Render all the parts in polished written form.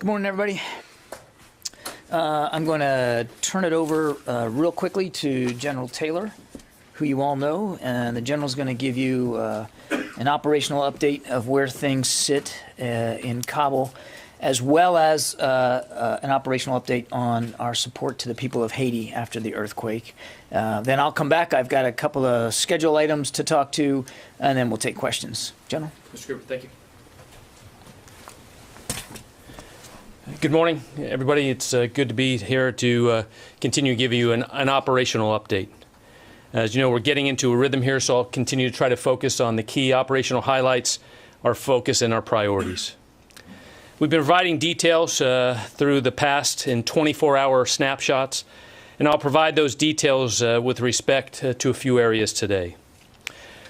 Good morning, everybody. I'm going to turn it over real quickly to General Taylor, who you all know, and the General's going to give you an operational update of where things sit in Kabul, as well as an operational update on our support to the people of Haiti after the earthquake. Then I'll come back. I've got a couple of schedule items to talk to, and then we'll take questions. General? Mr. Cooper, thank you. Good morning, everybody. It's good to be here to continue to give you an operational update. As you know, we're getting into a rhythm here, so I'll continue to try to focus on the key operational highlights, our focus, and our priorities. We've been providing details through the past in 24-hour snapshots, and I'll provide those details with respect to a few areas today.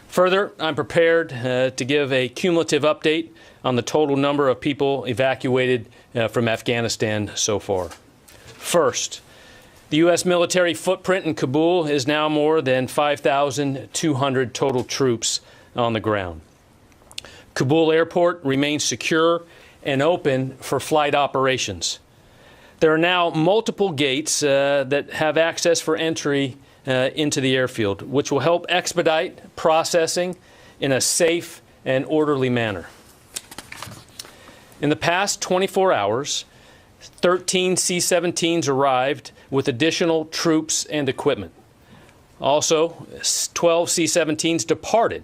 Further, I'm prepared to give a cumulative update on the total number of people evacuated from Afghanistan so far. First, the U.S. military footprint in Kabul is now more than 5,200 total troops on the ground. Kabul airport remains secure and open for flight operations. There are now multiple gates that have access for entry into the airfield, which will help expedite processing in a safe and orderly manner. In the past 24 hours, 13 C-17s arrived with additional troops and equipment. Also, 12 C-17s departed.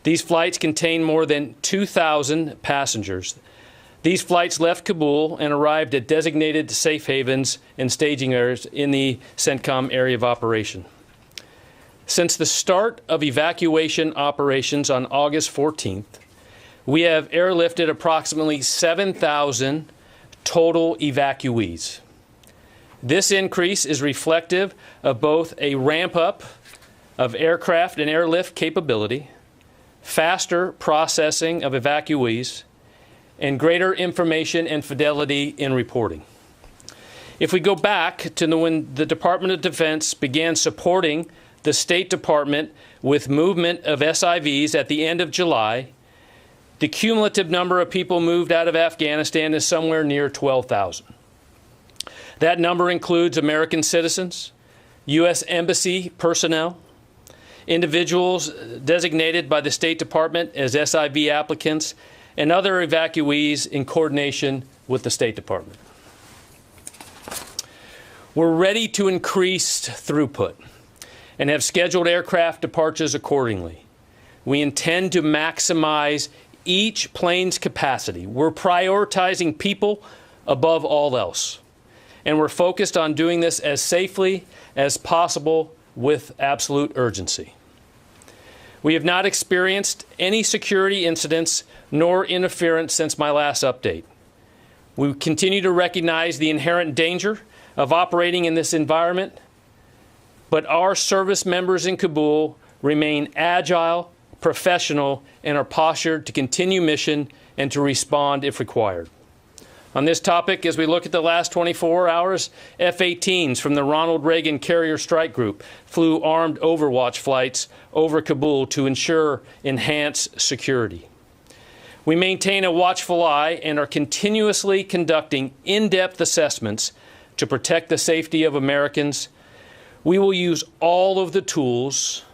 These flights contain more than 2,000 passengers. These flights left Kabul and arrived at designated safe havens and staging areas in the CENTCOM area of operation. Since the start of evacuation operations on August 14th, we have airlifted approximately 7,000 total evacuees. This increase is reflective of both a ramp-up of aircraft and airlift capability, faster processing of evacuees, and greater information and fidelity in reporting. If we go back to when the Department of Defense began supporting the State Department with movement of SIVs at the end of July, the cumulative number of people moved out of Afghanistan is somewhere near 12,000. That number includes American citizens, U.S. Embassy personnel, individuals designated by the State Department as SIV applicants, and other evacuees in coordination with the State Department. We're ready to increase throughput and have scheduled aircraft departures accordingly. We intend to maximize each plane's capacity. We're prioritizing people above all else. And we're focused on doing this as safely as possible with absolute urgency. We have not experienced any security incidents nor interference since my last update. We continue to recognize the inherent danger of operating in this environment, but our service members in Kabul remain agile, professional, and are postured to continue mission and to respond if required. On this topic, as we look at the last 24 hours, F-18s from the Ronald Reagan Carrier Strike Group flew armed Overwatch flights over Kabul to ensure enhanced security. We maintain a watchful eye and are continuously conducting in-depth assessments to protect the safety of Americans. We will use all of the tools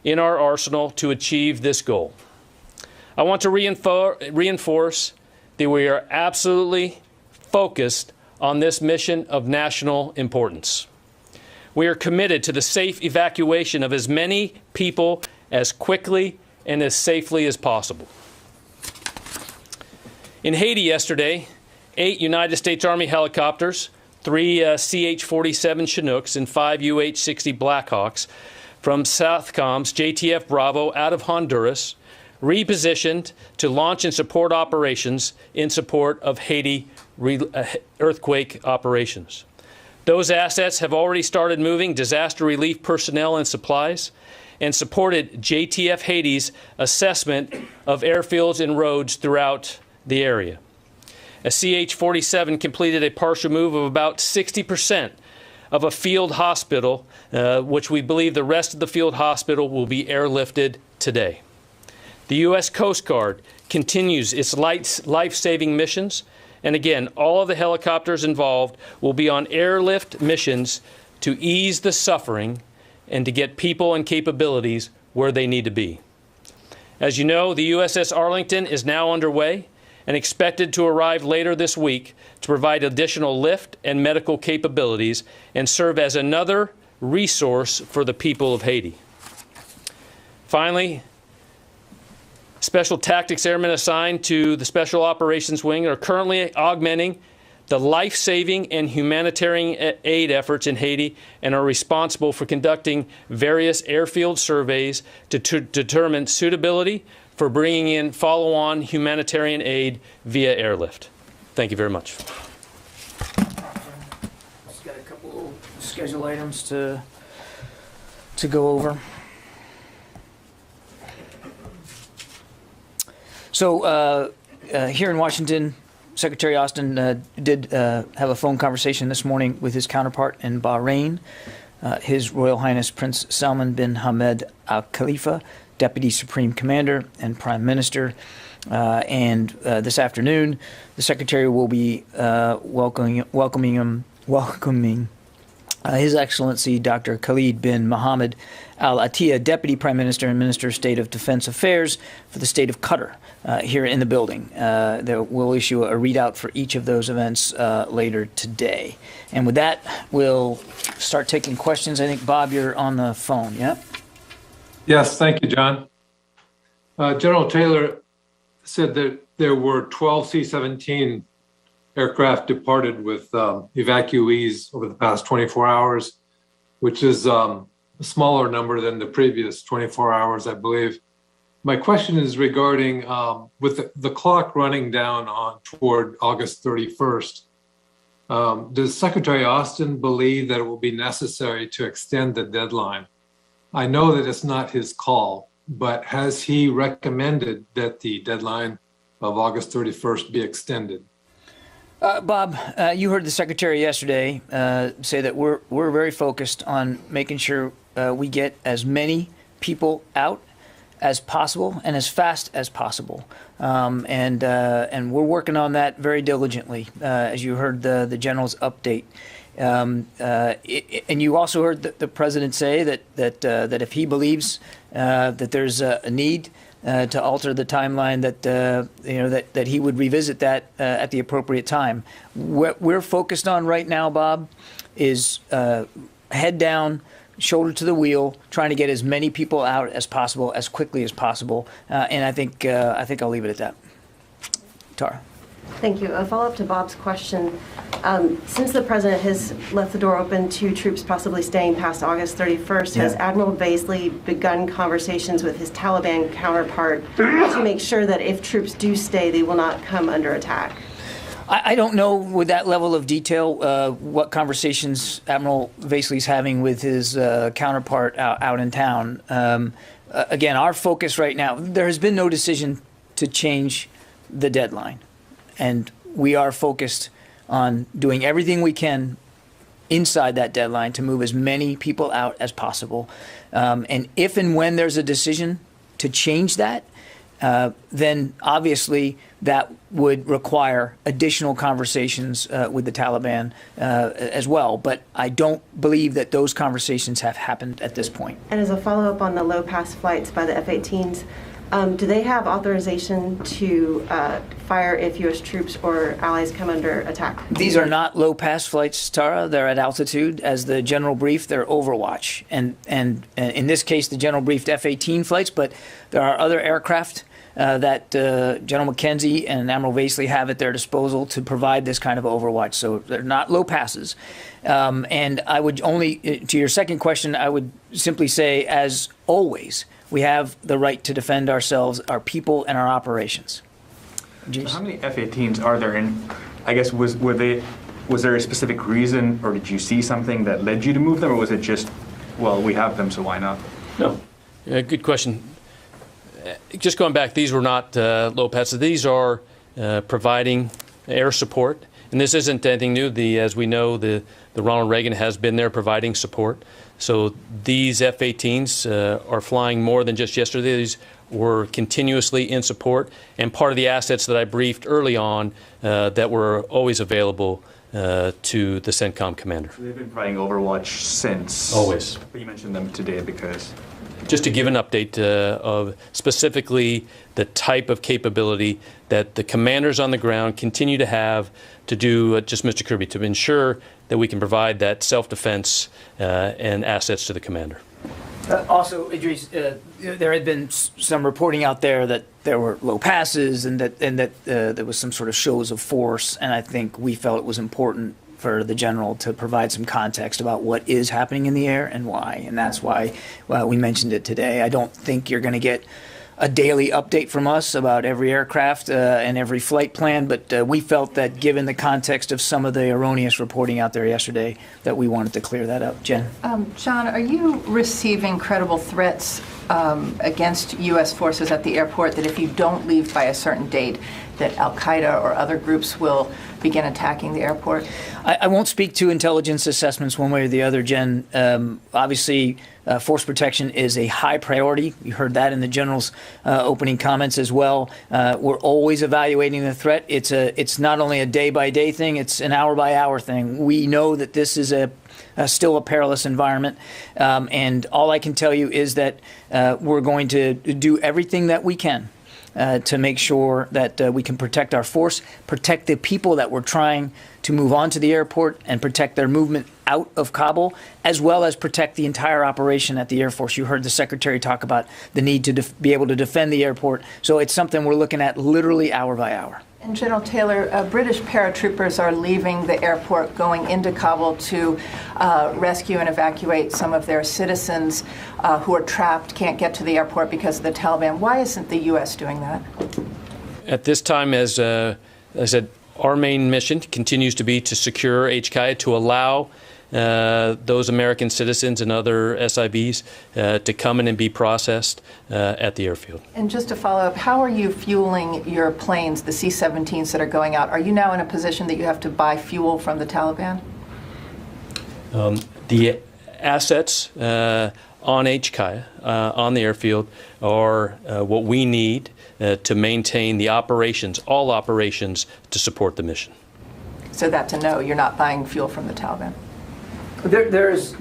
in our arsenal to achieve this goal. I want to reinforce that we are absolutely focused on this mission of national importance. We are committed to the safe evacuation of as many people as quickly and as safely as possible. In Haiti yesterday, 8 United States Army helicopters, 3 CH-47 Chinooks, and 5 UH-60 Blackhawks from Southcom's JTF Bravo out of Honduras repositioned to launch and support operations in support of Haiti earthquake operations. Those assets have already started moving disaster relief personnel and supplies and supported JTF Haiti's assessment of airfields and roads throughout the area. A CH-47 completed a partial move of about 60% of a field hospital, which we believe the rest of the field hospital will be airlifted today. The U.S. Coast Guard continues its life-saving missions And again, all of the helicopters involved will be on airlift missions to ease the suffering and to get people and capabilities where they need to be. As you know, the USS Arlington is now underway and expected to arrive later this week to provide additional lift and medical capabilities and serve as another resource for the people of Haiti. Finally, Special Tactics Airmen assigned to the Special Operations Wing are currently augmenting the life-saving and humanitarian aid efforts in Haiti and are responsible for conducting various airfield surveys to determine suitability for bringing in follow-on humanitarian aid via airlift. Thank you very much. Just got a couple schedule items to go over. So here in Washington, Secretary Austin did have a phone conversation this morning with his counterpart in Bahrain, His Royal Highness Prince Salman bin Hamad Al Khalifa, Deputy Supreme Commander and Prime Minister. And this afternoon, the Secretary will be welcoming His Excellency Dr. Khalid bin Mohammed Al Attiyah, Deputy Prime Minister and Minister of State of Defense Affairs for the state of Qatar, here in the building. We'll issue a readout for each of those events later today. And with that, we'll start taking questions. I think, Bob, you're on the phone, yeah? Yes, thank you, John. General Taylor said that there were 12 C-17 aircraft departed with evacuees over the past 24 hours, which is a smaller number than the previous 24 hours, I believe. My question is regarding, with the clock running down toward August 31st, does Secretary Austin believe that it will be necessary to extend the deadline? I know that it's not his call, but has he recommended that the deadline of August 31st be extended? Bob, you heard the Secretary yesterday say that we're very focused on making sure we get as many people out as possible and as fast as possible, and we're working on that very diligently. As you heard the General's update, and you also heard the President say that if he believes that there's a need to alter the timeline, that he would revisit that at the appropriate time. What we're focused on right now, Bob, is head down, shoulder to the wheel, trying to get as many people out as possible, as quickly as possible. And I think I'll leave it at that. Tara. Thank you. A follow-up to Bob's question. Since the President has left the door open to troops possibly staying past August 31st, has Admiral Baisley begun conversations with his Taliban counterpart to make sure that if troops do stay, they will not come under attack? I don't know with that level of detail what conversations Admiral Baisley's having with his counterpart out in town. Again, our focus right now, there has been no decision to change the deadline. And we are focused on doing everything we can inside that deadline to move as many people out as possible. And if and when there's a decision to change that, then obviously that would require additional conversations with the Taliban as well. But I don't believe that those conversations have happened at this point. And as a follow-up on the low-pass flights by the F-18s, do they have authorization to fire if U.S. troops or allies come under attack? These are not low-pass flights, Tara. They're at altitude. As the general briefed, they're Overwatch. And in this case, the general briefed F-18 flights, but there are other aircraft that General McKenzie and Admiral Baisley have at their disposal to provide this kind of Overwatch. So they're not low passes. And I would only, to your second question, I would simply say, as always, we have the right to defend ourselves, our people, and our operations. So how many F-18s are there? And I guess was there a specific reason, or did you see something that led you to move them, or was it just, well, we have them, so why not? No. Good question. Just going back, these were not low passes. These are providing air support. And this isn't anything new. As we know, the Ronald Reagan has been there providing support. So these F-18s are flying more than just yesterday. These were continuously in support, and part of the assets that I briefed early on that were always available to the CENTCOM commander. So they've been providing Overwatch since? Always. But you mentioned them today because? Just to give an update of specifically the type of capability that the commanders on the ground continue to have to do, just Mr. Kirby, to ensure that we can provide that self-defense and assets to the commander. Also, Idris, there had been some reporting out there that there were low passes and that there was some sort of shows of force, and I think we felt it was important for the general to provide some context about what is happening in the air and why, and that's why we mentioned it today. I don't think you're going to get a daily update from us about every aircraft and every flight plan, but we felt that given the context of some of the erroneous reporting out there yesterday, that we wanted to clear that up. Jen? John, are you receiving credible threats against U.S. forces at the airport that if you don't leave by a certain date, that al-Qaeda or other groups will begin attacking the airport? I won't speak to intelligence assessments one way or the other, Jen. Obviously, force protection is a high priority. You heard that in the general's opening comments as well. We're always evaluating the threat. It's not only a day-by-day thing, it's an hour-by-hour thing. We know that this is still a perilous environment, and all I can tell you is that we're going to do everything that we can to make sure that we can protect our force, protect the people that we're trying to move onto the airport, and protect their movement out of Kabul, as well as protect the entire operation at the Air Force. You heard the Secretary talk about the need to be able to defend the airport. So it's something we're looking at literally hour by hour. And General Taylor, British paratroopers are leaving the airport, going into Kabul to rescue and evacuate some of their citizens who are trapped, can't get to the airport because of the Taliban. Why isn't the U.S. doing that? At this time, as I said, our main mission continues to be to secure HKIA, to allow those American citizens and other SIVs to come in and be processed at the airfield. And just to follow up, how are you fueling your planes, the C-17s that are going out? Are you now in a position that you have to buy fuel from the Taliban? The assets on HKIA, on the airfield, are what we need to maintain the operations, all operations, to support the mission. So that's a no, you're not buying fuel from the Taliban? There's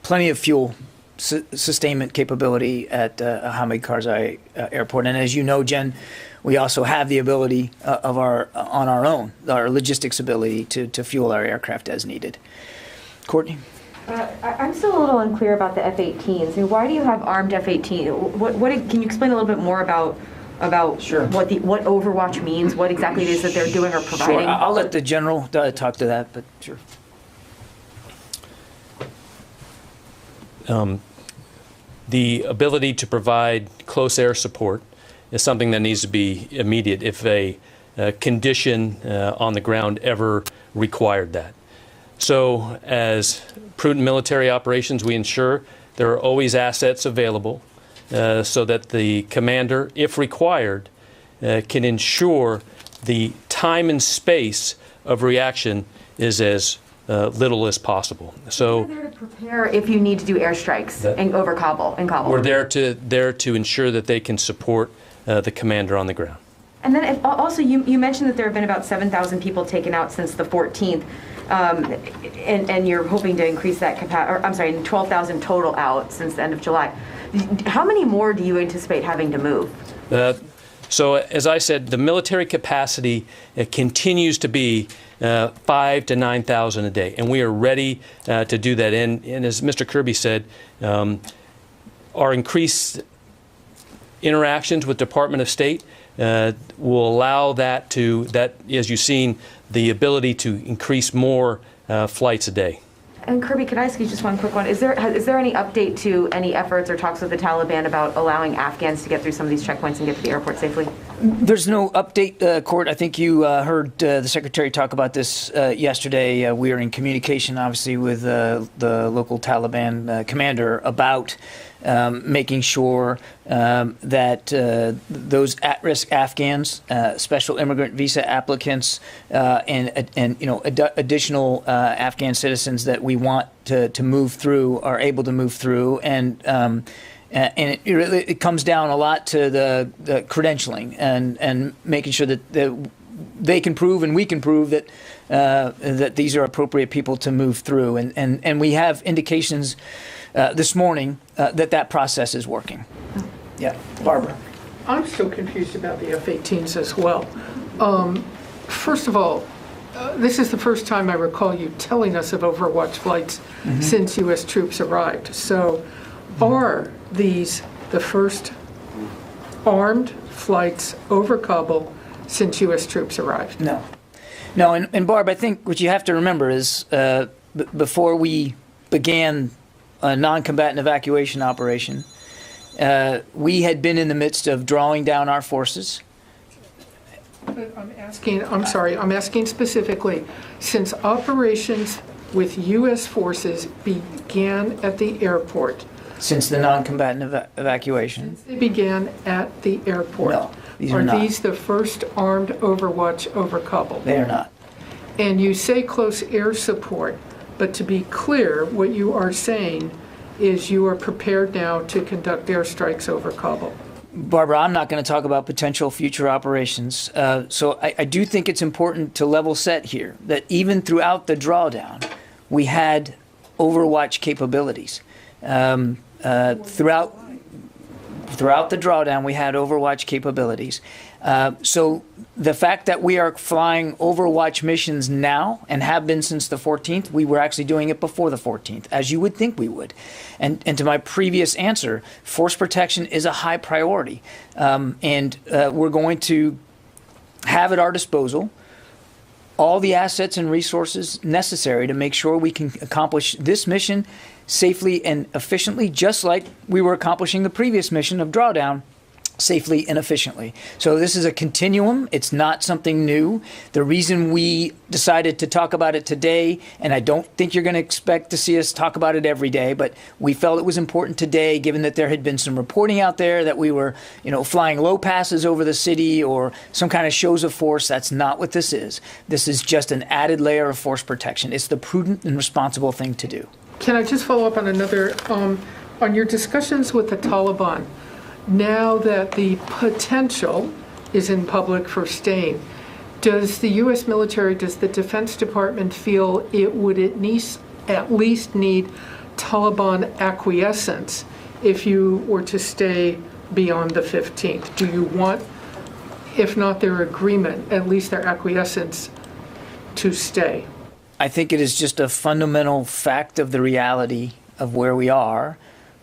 plenty of fuel sustainment capability at Hamid Karzai Airport, and as you know, Jen, we also have the ability on our own, our logistics ability to fuel our aircraft as needed. Courtney? I'm still a little unclear about the F-18s. I mean, why do you have armed F-18? Can you explain a little bit more about sure. what Overwatch means, what exactly it is that they're doing or providing? Sure. I'll let the general talk to that, but sure. The ability to provide close air support is something that needs to be immediate if a condition on the ground ever required that. So as prudent military operations, we ensure there are always assets available so that the commander, if required, can ensure the time and space of reaction is as little as possible. So we're there to prepare if you need to do airstrikes over Kabul. We're there to ensure that they can support the commander on the ground. And then also you mentioned that there have been about 7,000 people taken out since the 14th, and you're hoping to increase that capacity. I'm sorry, 12,000 total out since the end of July. How many more do you anticipate having to move? So as I said, the military capacity continues to be 5,000 to 9,000 a day, and we are ready to do that. And as Mr. Kirby said, our increased interactions with Department of State will allow that, as you've seen, the ability to increase more flights a day. And Kirby, could I ask you just one quick one? Is there any update to any efforts or talks with the Taliban about allowing Afghans to get through some of these checkpoints and get to the airport safely? There's no update, Court. I think you heard the Secretary talk about this yesterday. We are in communication, obviously, with the local Taliban commander about making sure that those at-risk Afghans, special immigrant visa applicants, and additional Afghan citizens that we want to move through are able to move through. And And it comes down a lot to the credentialing and making sure that they can prove and we can prove that that these are appropriate people to move through. And we have indications this morning that process is working. Yeah, Barbara. I'm still confused about the F-18s as well. First of all, this is the first time I recall you telling us of Overwatch flights since U.S. troops arrived. So are these the first armed flights over Kabul since U.S. troops arrived? No. And Barb, I think what you have to remember is before we began a non-combatant evacuation operation, we had been in the midst of drawing down our forces. But I'm asking specifically, since operations with U.S. forces began at the airport. Since the non-combatant evacuation. Since they began at the airport. No, these are not. Are these the first armed Overwatch over Kabul? They are not. And you say close air support, but to be clear, what you are saying is you are prepared now to conduct airstrikes over Kabul. Barbara, I'm not going to talk about potential future operations. So I do think it's important to level set here that even throughout the drawdown, we had Overwatch capabilities. Throughout the drawdown, we had Overwatch capabilities. So the fact that we are flying Overwatch missions now and have been since the 14th, we were actually doing it before the 14th, as you would think we would. And to my previous answer, force protection is a high priority. And we're going to have at our disposal all the assets and resources necessary to make sure we can accomplish this mission safely and efficiently, just like we were accomplishing the previous mission of drawdown safely and efficiently. So this is a continuum. It's not something new. The reason we decided to talk about it today, and I don't think you're going to expect to see us talk about it every day, but we felt it was important today, given that there had been some reporting out there that we were, flying low passes over the city or some kind of shows of force. That's not what this is. This is just an added layer of force protection. It's the prudent and responsible thing to do. Can I just follow up on another, on your discussions with the Taliban? Now that the potential is in public for staying, does the U.S. military, does the Defense Department feel it would at least need Taliban acquiescence if you were to stay beyond the 15th? Do you want, if not their agreement, at least their acquiescence to stay? I think it is just a fundamental fact of the reality of where we are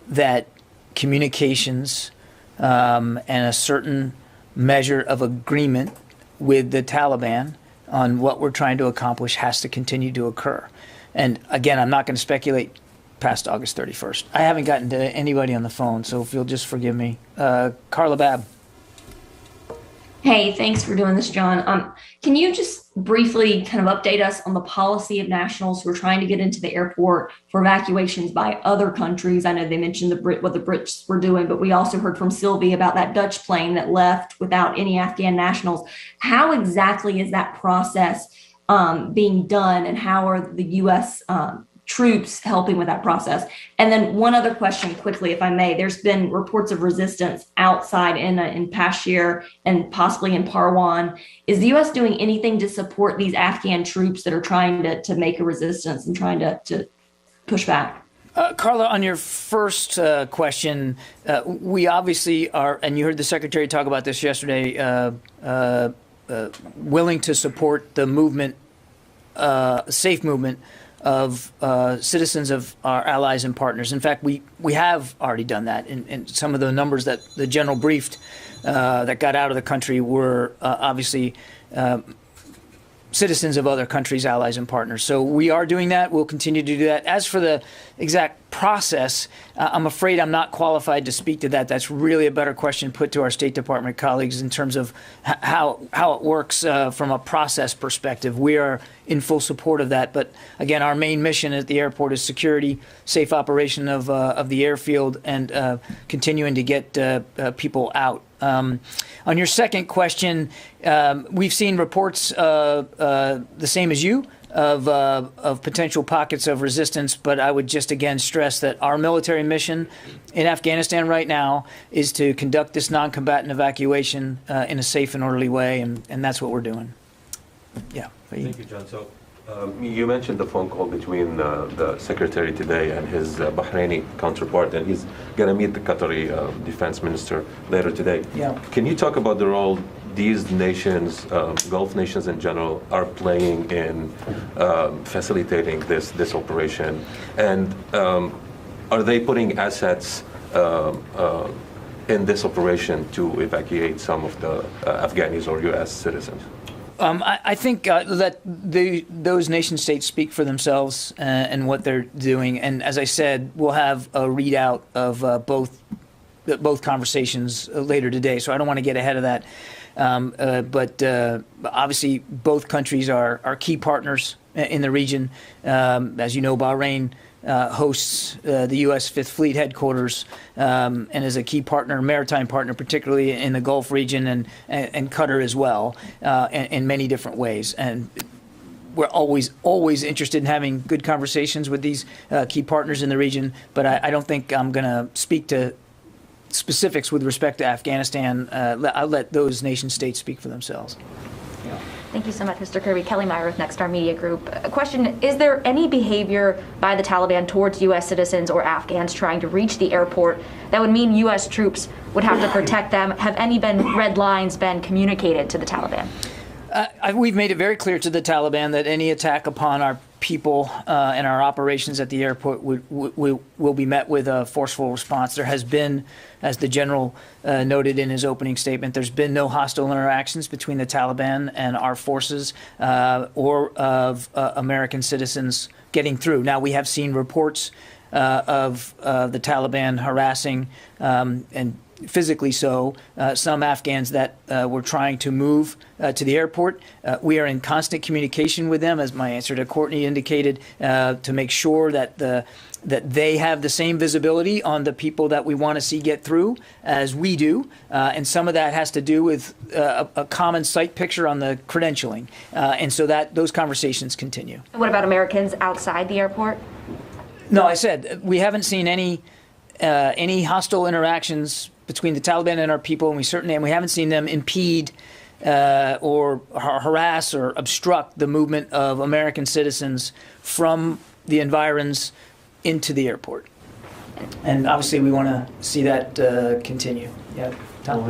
that communications and a certain measure of agreement with the Taliban on what we're trying to accomplish has to continue to occur. And again, I'm not going to speculate past August 31st. I haven't gotten to anybody on the phone, so if you'll just forgive me. Carla Babb. Hey, thanks for doing this, John. Can you just briefly kind of update us on the policy of nationals who are trying to get into the airport for evacuations by other countries? I know they mentioned what the Brits were doing, but we also heard from Sylvie about that Dutch plane that left without any Afghan nationals. How exactly is that process being done, and how are the U.S. Troops helping with that process? And then one other question quickly, if I may. There's been reports of resistance outside in Pashir and possibly in Parwan. Is the U.S. doing anything to support these Afghan troops that are trying to make a resistance and trying to push back? Carla, on your first question, we obviously are, and you heard the Secretary talk about this yesterday, willing to support the movement, safe movement of citizens of our allies and partners. In fact, we have already done that. And some of the numbers that the general briefed that got out of the country were obviously citizens of other countries, allies, and partners. So we are doing that. We'll continue to do that. As for the exact process, I'm afraid I'm not qualified to speak to that. That's really a better question put to our State Department colleagues in terms of how it works from a process perspective. We are in full support of that. But again, our main mission at the airport is security, safe operation of the airfield, and continuing to get people out. On your second question, we've seen reports the same as you of potential pockets of resistance, but I would just again stress that our military mission in Afghanistan right now is to conduct this non-combatant evacuation in a safe and orderly way, and that's what we're doing. Yeah. Thank you, John. So you mentioned the phone call between the secretary today and his Bahraini counterpart, and he's going to meet the Qatari defense minister later today. Yeah. Can you talk about the role these nations, Gulf nations in general, are playing in facilitating this operation? And are they putting assets in this operation to evacuate some of the Afghanis or U.S. citizens? I think that those nation states speak for themselves and what they're doing. And as I said, we'll have a readout of both conversations later today. So I don't want to get ahead of that. But obviously, both countries are key partners in the region. As you know, Bahrain hosts the U.S. Fifth Fleet headquarters and is a key partner, maritime partner, particularly in the Gulf region and Qatar as well, in many different ways. And we're always interested in having good conversations with these key partners in the region. But I don't think I'm going to speak to specifics with respect to Afghanistan. I'll let those nation states speak for themselves. Thank you so much, Mr. Kirby. Kelly Meyer with Nexstar Media Group. A question, is there any behavior by the Taliban towards U.S. citizens or Afghans trying to reach the airport that would mean U.S. troops would have to protect them? Have any red lines been communicated to the Taliban? We've made it very clear to the Taliban that any attack upon our people and our operations at the airport will be met with a forceful response. There has been, as the general noted in his opening statement, there's been no hostile interactions between the Taliban and our forces or of American citizens getting through. Now, we have seen reports of the Taliban harassing and physically so, some Afghans that were trying to move to the airport. We are in constant communication with them, as my answer to Courtney indicated, to make sure that they have the same visibility on the people that we want to see get through as we do. And some of that has to do with a common sight picture on the credentialing. And so that those conversations continue. What about Americans outside the airport? No, I said we haven't seen any hostile interactions between the Taliban and our people, and we haven't seen them impede or harass or obstruct the movement of American citizens from the environs into the airport. And obviously, we want to see that continue. Yeah, Tom.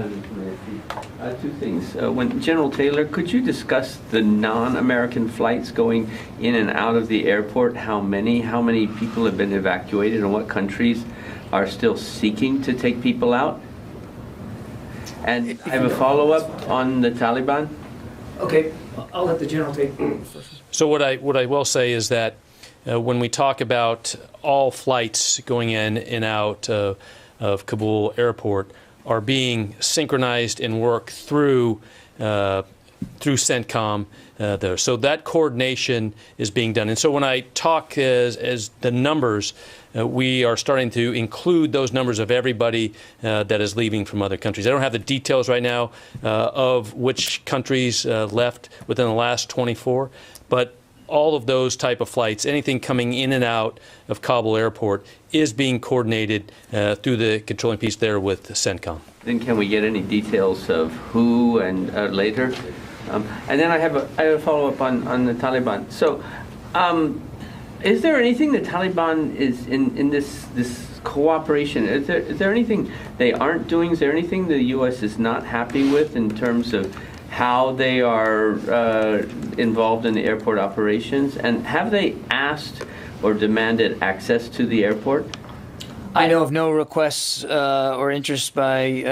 Two things. When General Taylor, could you discuss the non-American flights going in and out of the airport? How many people have been evacuated, and what countries are still seeking to take people out? And I have a follow-up on the Taliban. Okay, I'll let the general take first. So what I will say is that when we talk about all flights going in and out of Kabul airport are being synchronized and worked through CENTCOM there. So that coordination is being done. And so when I talk as the numbers, we are starting to include those numbers of everybody that is leaving from other countries. I don't have the details right now of which countries left within the last 24, but all of those type of flights, anything coming in and out of Kabul airport, is being coordinated through the controlling piece there with CENTCOM. Then can we get any details of who and later? And then I have a follow-up on the Taliban. So is there anything the Taliban is in this cooperation? Is there anything they aren't doing? Is there anything the U.S. is not happy with in terms of how they are involved in the airport operations? And have they asked or demanded access to the airport? I know of no requests or interest by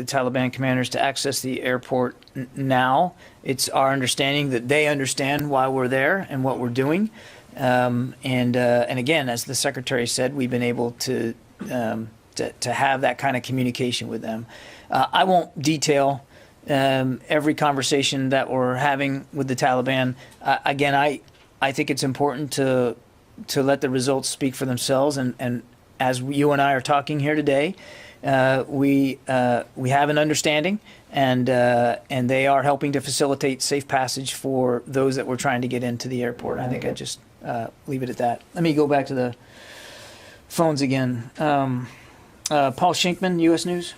Taliban commanders to access the airport now. It's our understanding that they understand why we're there and what we're doing. And again, as the Secretary said, we've been able to have that kind of communication with them. I won't detail every conversation that we're having with the Taliban. Again, I think it's important to let the results speak for themselves. And as you and I are talking here today, we have an understanding, and they are helping to facilitate safe passage for those that we're trying to get into the airport. I think I just leave it at that. Let me go back to the phones again. Paul Shinkman, U.S. News.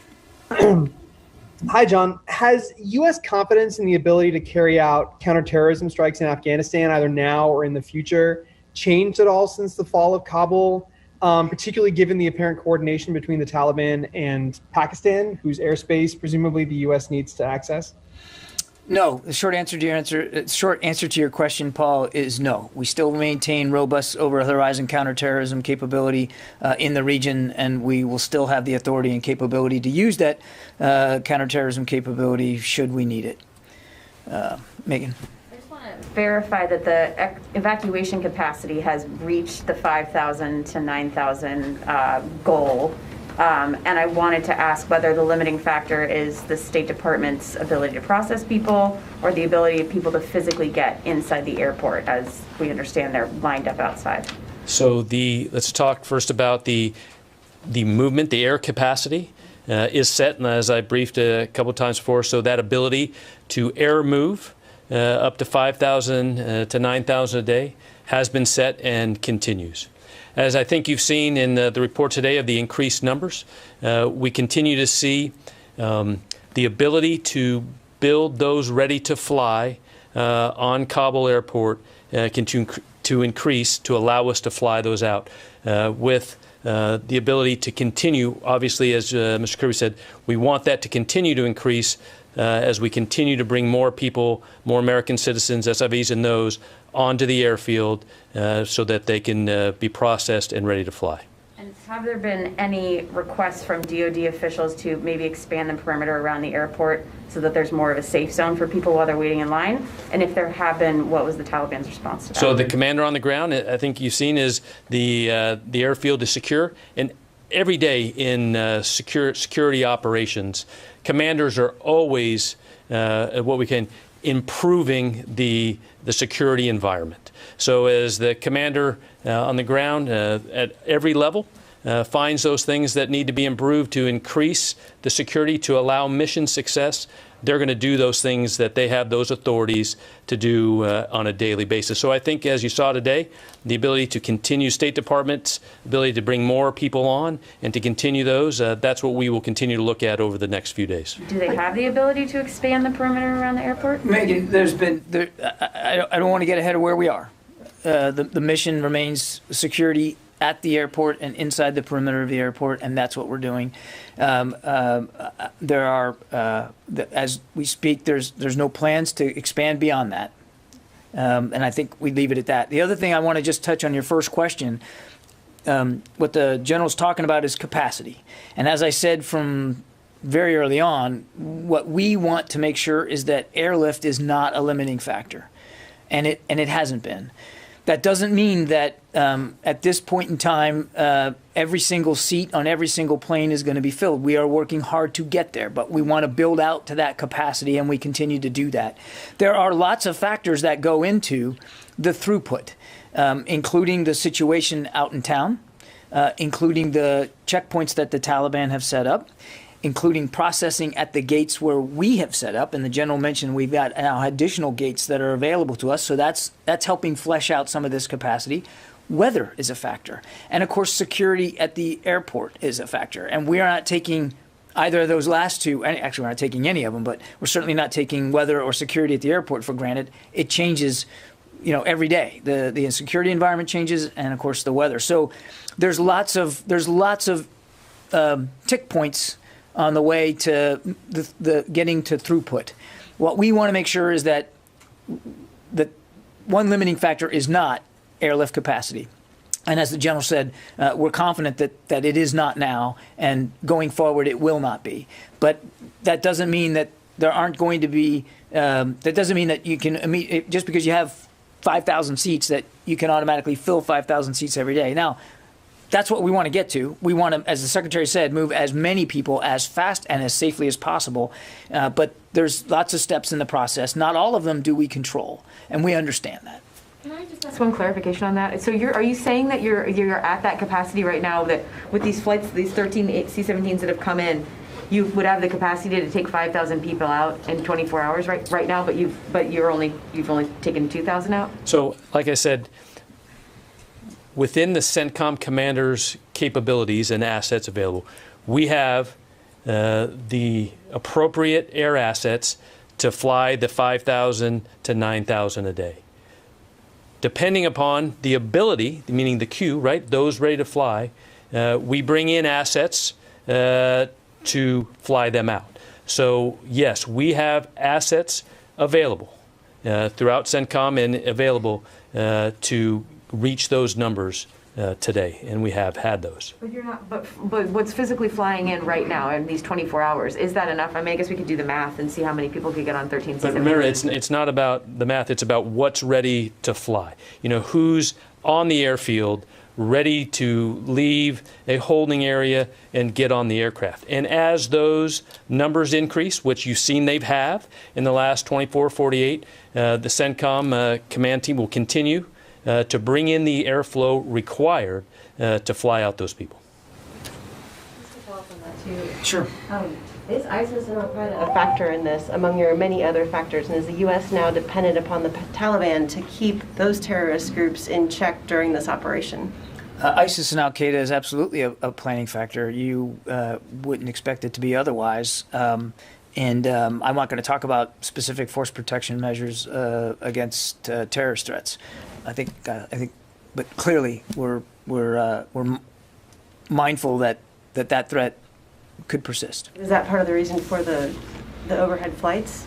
Hi, John. Has U.S. confidence in the ability to carry out counterterrorism strikes in Afghanistan, either now or in the future, changed at all since the fall of Kabul, particularly given the apparent coordination between the Taliban and Pakistan, whose airspace presumably the U.S. needs to access? No. The short answer to your question, Paul, is no. We still maintain robust over-the-horizon counterterrorism capability in the region, and we will still have the authority and capability to use that counterterrorism capability should we need it. Megan. I just want to verify that the evacuation capacity has reached the 5,000 to 9,000 goal. And I wanted to ask whether the limiting factor is the State Department's ability to process people or the ability of people to physically get inside the airport. As we understand, they're lined up outside. So let's talk first about the movement. The air capacity is set, and as I briefed a couple of times before, so that ability to air move up to 5,000 to 9,000 a day has been set and continues. As I think you've seen in the report today of the increased numbers, we continue to see the ability to build those ready to fly on Kabul Airport continue to increase to allow us to fly those out with the ability to continue. Obviously, as Mr. Kirby said, we want that to continue to increase as we continue to bring more people, more American citizens, SIVs and those, onto the airfield so that they can be processed and ready to fly. And have there been any requests from DoD officials to maybe expand the perimeter around the airport so that there's more of a safe zone for people while they're waiting in line? And if there have been, what was the Taliban's response to that? So the commander on the ground, I think you've seen, is the airfield is secure. And every day in security operations, commanders are always improving the security environment. So as the commander on the ground at every level finds those things that need to be improved to increase the security to allow mission success, they're going to do those things that they have those authorities to do on a daily basis. So I think, as you saw today, the ability to continue State Department's ability to bring more people on and to continue those, that's what we will continue to look at over the next few days. Do they have the ability to expand the perimeter around the airport? Megan, I don't want to get ahead of where we are. The mission remains security at the airport and inside the perimeter of the airport, and that's what we're doing. There are, as we speak, there's no plans to expand beyond that, and I think we leave it at that. The other thing I want to just touch on your first question, what the general's talking about is capacity, and as I said from very early on, what we want to make sure is that airlift is not a limiting factor, and it hasn't been. That doesn't mean that at this point in time, every single seat on every single plane is going to be filled. We are working hard to get there, but we want to build out to that capacity, and we continue to do that. There are lots of factors that go into the throughput, including the situation out in town, including the checkpoints that the Taliban have set up, including processing at the gates where we have set up. And the general mentioned we've got now additional gates that are available to us. So that's helping flesh out some of this capacity. Weather is a factor. And of course, security at the airport is a factor. And we are not taking either of those last two. Actually, we're not taking any of them, but we're certainly not taking weather or security at the airport for granted. It changes, every day. The security environment changes, and of course the weather. So there's lots of tick points on the way to the getting to throughput. What we want to make sure is that the one limiting factor is not airlift capacity. And as the general said, we're confident that it is not now, and going forward it will not be. But that doesn't mean that there aren't going to be, that doesn't mean that you can, just because you have 5,000 seats, that you can automatically fill 5,000 seats every day. Now, that's what we want to get to. We want to, as the Secretary said, move as many people as fast and as safely as possible. But there's lots of steps in the process. Not all of them do we control, and we understand that. Can I just ask one clarification on that? So are you saying that you're at that capacity right now, that with these flights, these 13 C-17s that have come in, you would have the capacity to take 5,000 people out in 24 hours right now, but you've only taken 2,000 out? So, like I said, within the CENTCOM commander's capabilities and assets available, we have the appropriate air assets to fly the 5,000 to 9,000 a day. Depending upon the ability, meaning the queue, right, those ready to fly, we bring in assets to fly them out. So yes, we have assets available throughout CENTCOM and available to reach those numbers today, and we have had those. But you're not. But what's physically flying in right now in these 24 hours, is that enough? I mean, I guess we could do the math and see how many people could get on 13. But remember, it's not about the math. It's about what's ready to fly. You know, who's on the airfield, ready to leave a holding area and get on the aircraft. And as those numbers increase, which you've seen they have in the last 24, 48, the CENTCOM command team will continue to bring in the airflow required to fly out those people. Just to follow up on that too. Sure. Is ISIS and Al-Qaeda a factor in this among your many other factors? And is the U.S. now dependent upon the Taliban to keep those terrorist groups in check during this operation? ISIS and Al-Qaeda is absolutely a planning factor. You wouldn't expect it to be otherwise. I'm not going to talk about specific force protection measures against terrorist threats. I think, but clearly we're mindful that threat could persist. Is that part of the reason for the overhead flights?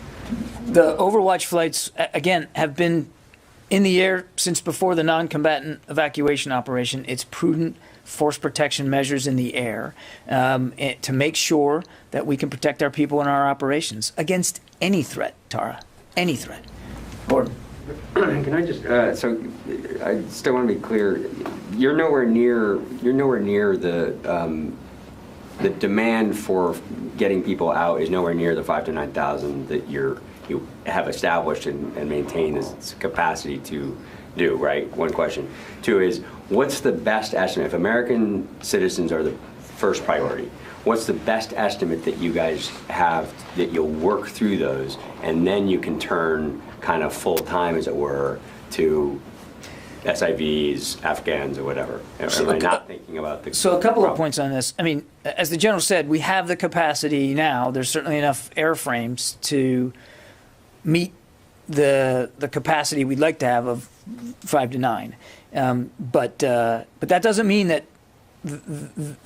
The Overwatch flights, again, have been in the air since before the non-combatant evacuation operation. It's prudent force protection measures in the air to make sure that we can protect our people and our operations against any threat, Tara, any threat. Gordon. Can I just, so I still want to be clear, you're nowhere near the demand for getting people out is nowhere near the 5,000 to 9,000 that you have established and maintain this capacity to do, right? One question. Two is, what's the best estimate? If American citizens are the first priority, what's the best estimate that you guys have that you'll work through those and then you can turn kind of full time, as it were, to SIVs, Afghans, or whatever? Am I not thinking about the... So a couple of points on this. I mean, as the general said, we have the capacity now. There's certainly enough airframes to meet the capacity we'd like to have of 5 to 9. But that doesn't mean that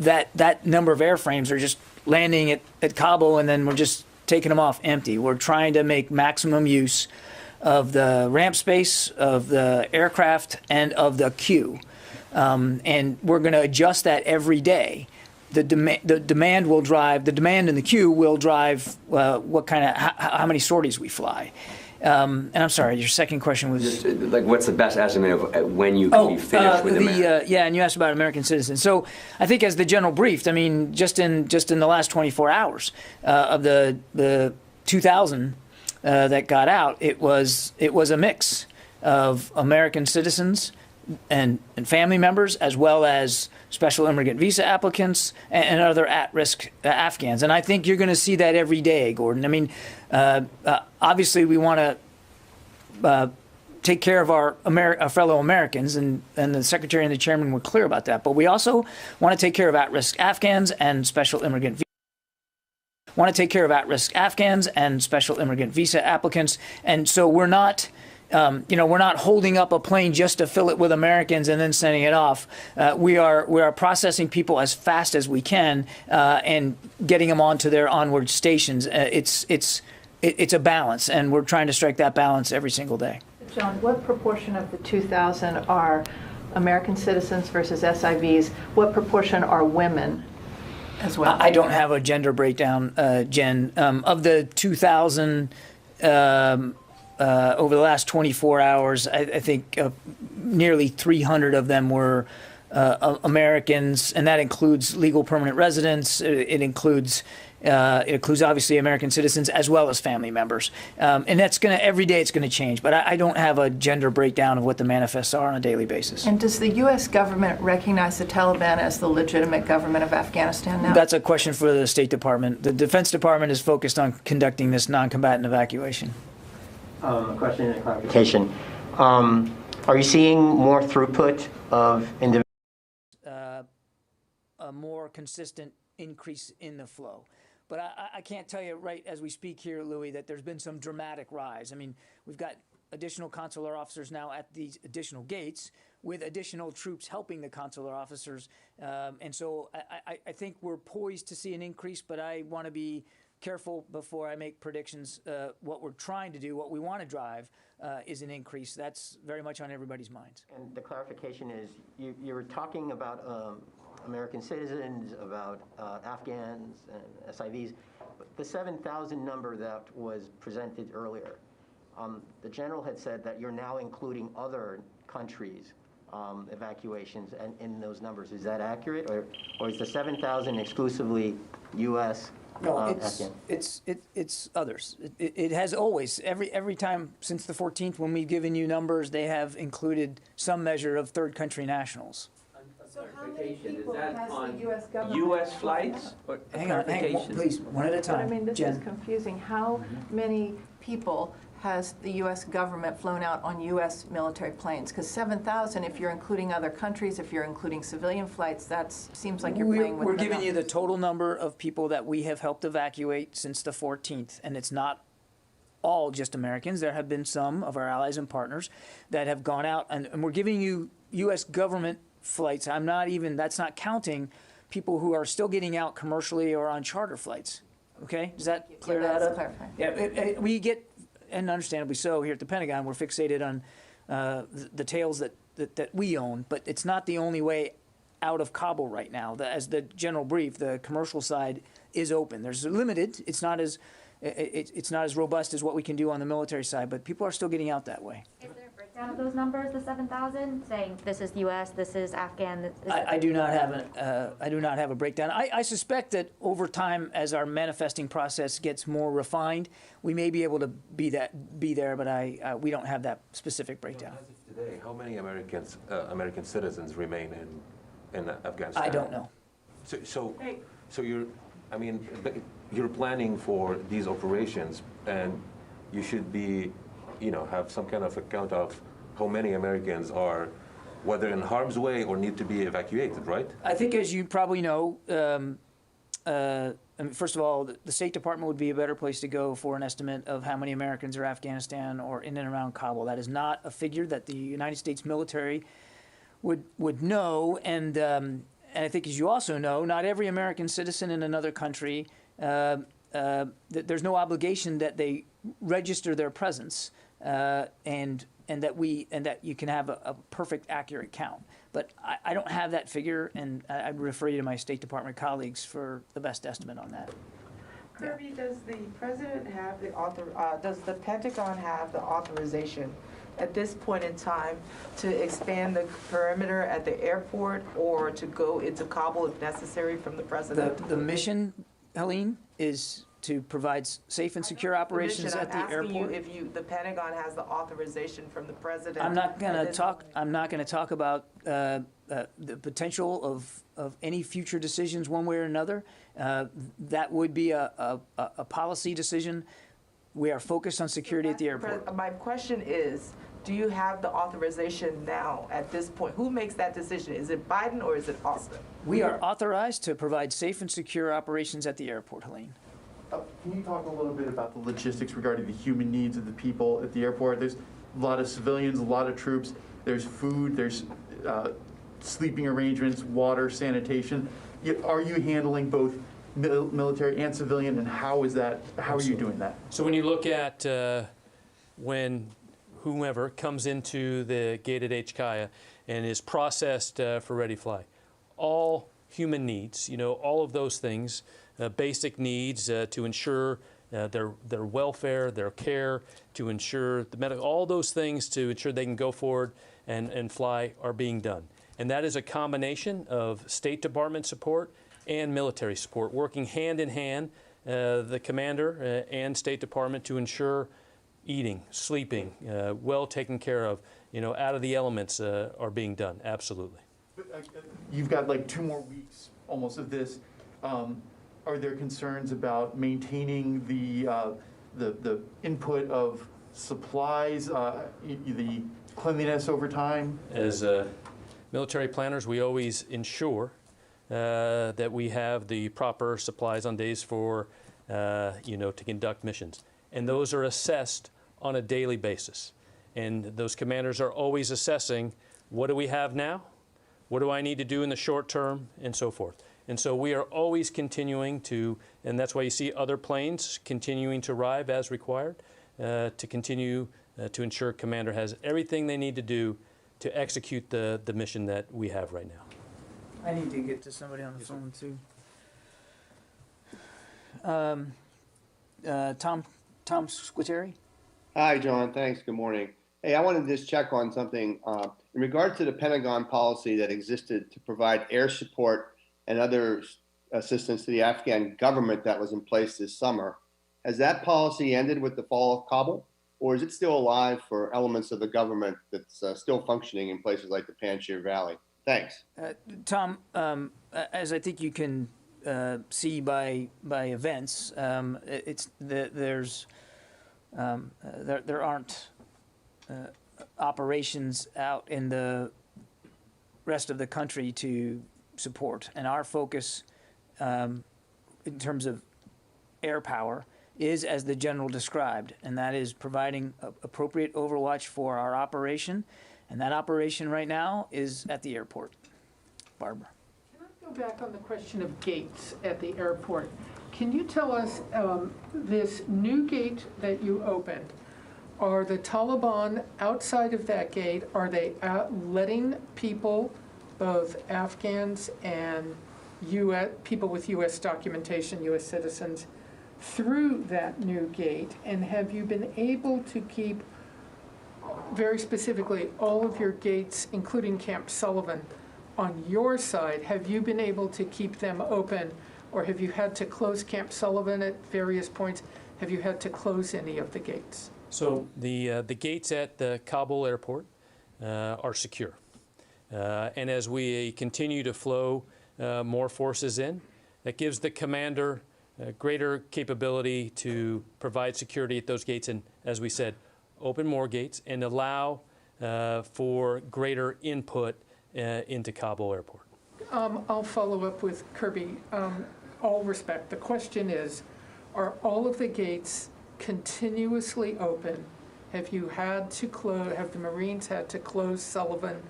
that number of airframes are just landing at Kabul and then we're just taking them off empty. We're trying to make maximum use of the ramp space, of the aircraft, and of the queue. And we're going to adjust that every day. The demand in the queue will drive how many sorties we fly. And I'm sorry, your second question was... Just, like, what's the best estimate of when you can be finished with the yeah, and you asked about American citizens. So I think as the general briefed, I mean, just in the last 24 hours of the 2,000 that got out, it was a mix of American citizens and family members, as well as special immigrant visa applicants and other at-risk Afghans. And I think you're going to see that every day, Gordon. I mean, obviously we want to take care of our fellow Americans, and the Secretary and the Chairman were clear about that. But we also want to take care of at-risk Afghans and special immigrant visa applicants. And so we're not... we're not holding up a plane just to fill it with Americans and then sending it off. We are processing people as fast as we can and getting them onto their onward stations. It's a balance, and we're trying to strike that balance every single day. John, what proportion of the 2,000 are American citizens versus SIVs? What proportion are women as well? I don't have a gender breakdown, Jen. Of the 2,000. Over the last 24 hours, I think nearly 300 of them were Americans, and that includes legal permanent residents. It includes It includes obviously American citizens as well as family members. And that's going to, every day it's going to change. But I don't have a gender breakdown of what the manifests are on a daily basis. And does the U.S. government recognize the Taliban as the legitimate government of Afghanistan now? That's a question for the State Department. The Defense Department is focused on conducting this non-combatant evacuation. A question and a clarification. Are you seeing more throughput of individuals? A more consistent increase in the flow. But I can't tell you right as we speak here, Louis, that there's been some dramatic rise. I mean, we've got additional consular officers now at these additional gates with additional troops helping the consular officers. And so I think we're poised to see an increase, but I want to be careful before I make predictions. What we're trying to do, what we want to drive, is an increase. That's very much on everybody's minds. And the clarification is, you were talking about American citizens, about Afghans and SIVs. The 7,000 number that was presented earlier, the general had said that you're now including other countries' evacuations and in those numbers. Is that accurate, or is the 7,000 exclusively U.S.? No, it's others. It has always, every time since the 14th when we've given you numbers, they have included some measure of third country nationals. So how many people has the U.S. government? U.S. flights? Hang on, please, one at a time. But I mean, this Jen. is confusing. How many people has the U.S. government flown out on U.S. military planes? Because 7,000, if you're including other countries, if you're including civilian flights, that seems like you're playing with We're giving you the total number of people that we have helped evacuate since the 14th, and it's not all just Americans. There have been some of our allies and partners that have gone out, and we're giving you U.S. government flights. That's not counting people who are still getting out commercially or on charter flights. Okay, does that clear that up? Clarifying. Yeah, we get, and understandably so, here at the Pentagon, we're fixated on the tails that we own, but it's not the only way out of Kabul right now. As the general brief, the commercial side is open. There's limited. It's not as robust as what we can do on the military side, but people are still getting out that way. Is there a breakdown of those numbers, the 7,000, saying this is U.S., this is Afghan? I do not have a breakdown. I suspect that over time, as our manifesting process gets more refined, we may be able to be there, but we don't have that specific breakdown. As of today, how many American citizens remain in Afghanistan? I don't know. So you're planning for these operations, and you should be, have some kind of account of how many Americans are, whether in harm's way or need to be evacuated, right? I think, as you probably know, first of all, the State Department would be a better place to go for an estimate of how many Americans are Afghanistan or in and around Kabul. That is not a figure that the United States military would know, and I think, as you also know, not every American citizen in another country, there's no obligation that they register their presence, and that you can have a perfect, accurate count. But I don't have that figure, and I'd refer you to my State Department colleagues for the best estimate on that. Kirby, does the president have does the Pentagon have the authorization at this point in time to expand the perimeter at the airport or to go into Kabul if necessary from the president? The mission, Helene, is to provide safe and secure operations at the airport. I'm asking you if the Pentagon has the authorization from the president. I'm not going to talk about the potential of any future decisions one way or another. That would be a policy decision. We are focused on security at the airport. My question is, do you have the authorization now at this point? Who makes that decision? Is it Biden or is it Austin? We are authorized to provide safe and secure operations at the airport, Helene. Can you talk a little bit about the logistics regarding the human needs of the people at the airport? There's a lot of civilians, a lot of troops. There's food, there's sleeping arrangements, water, sanitation. Are you handling both military and civilian, and how are you doing that? So when you look at when whomever comes into the gate at HKIA and is processed for ready fly, all human needs, all of those things, basic needs to ensure their welfare, their care, to ensure the medical, all those things to ensure they can go forward and fly are being done. And that is a combination of State Department support and military support, working hand in hand the commander and State Department to ensure eating, sleeping, well taken care of, out of the elements are being done. Absolutely. You've got like 2 more weeks almost of this. Are there concerns about maintaining the input of supplies, the cleanliness over time? As military planners, we always ensure that we have the proper supplies on days for, to conduct missions. And those are assessed on a daily basis. And those commanders are always assessing, what do we have now? What do I need to do in the short term? And so forth. And so we are always continuing to, and that's why you see other planes continuing to arrive as required, to continue to ensure commander has everything they need to do to execute the mission that we have right now. I need to get to somebody on the phone too. Tom Squitieri? Hi, John. Thanks. Good morning. Hey, I wanted to just check on something. In regard to the Pentagon policy that existed to provide air support and other assistance to the Afghan government that was in place this summer, has that policy ended with the fall of Kabul? Or is it still alive for elements of the government that's still functioning in places like the Panjshir Valley? Thanks. Tom, as I think you can see by events, there aren't operations out in the rest of the country to support, and our focus in terms of air power is as the general described, and that is providing appropriate overwatch for our operation, and that operation right now is at the airport. Barbara. Can I go back on the question of gates at the airport? Can you tell us this new gate that you opened, are the Taliban outside of that gate? Are they letting people, both Afghans and people with U.S. documentation, U.S. citizens, through that new gate? And have you been able to keep, very specifically, all of your gates, including Camp Sullivan, on your side? Have you been able to keep them open, or have you had to close Camp Sullivan at various points? Have you had to close any of the gates? So the gates at the Kabul airport are secure. And as we continue to flow more forces in, that gives the commander greater capability to provide security at those gates and, as we said, open more gates and allow for greater input into Kabul airport. I'll follow up with Kirby. All respect. The question is, are all of the gates continuously open? Have you had to close, have the Marines had to close Sullivan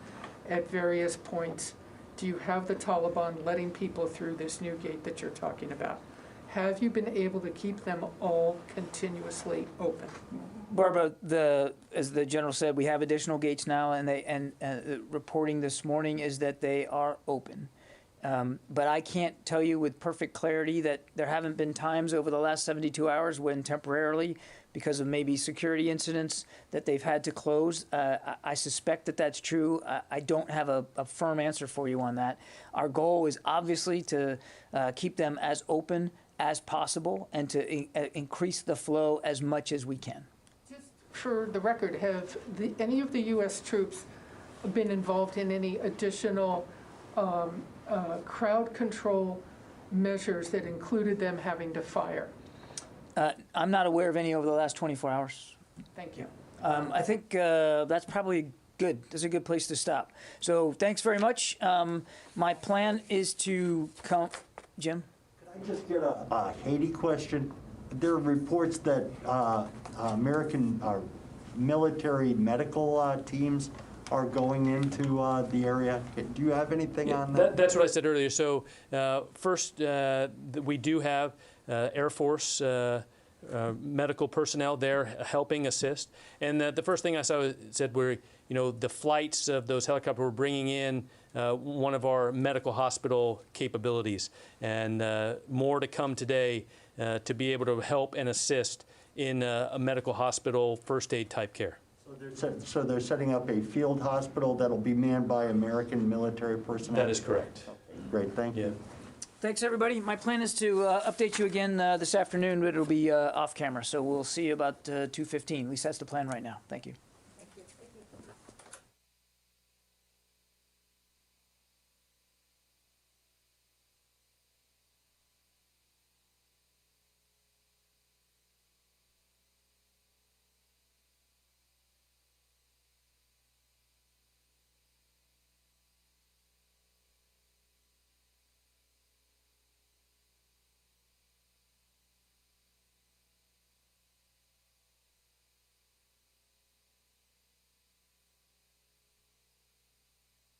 at various points? Do you have the Taliban letting people through this new gate that you're talking about? Have you been able to keep them all continuously open? Barbara, as the general said, we have additional gates now, and the reporting this morning is that they are open. But I can't tell you with perfect clarity that there haven't been times over the last 72 hours when temporarily, because of maybe security incidents, that they've had to close. I suspect that that's true. I don't have a firm answer for you on that. Our goal is obviously to keep them as open as possible and to increase the flow as much as we can. Just for the record, have any of the U.S. troops been involved in any additional crowd control measures that included them having to fire? I'm not aware of any over the last 24 hours. Thank you. I think that's probably good. That's a good place to stop. So thanks very much. My plan is to come. Jim? Could I just get a Haiti question? There are reports that American military medical teams are going into the area. Do you have anything on that? That's what I said earlier. So first, we do have Air Force medical personnel there helping assist. And the first thing I said were, the flights of those helicopters were bringing in one of our medical hospital capabilities, and more to come today to be able to help and assist in a medical hospital first aid type care. So they're setting up a field hospital that'll be manned by American military personnel? That is correct. Okay, great, thank you. Thanks, everybody. My plan is to update you again this afternoon, but it'll be off camera. So we'll see you about 2:15. At least that's the plan right now. Thank you.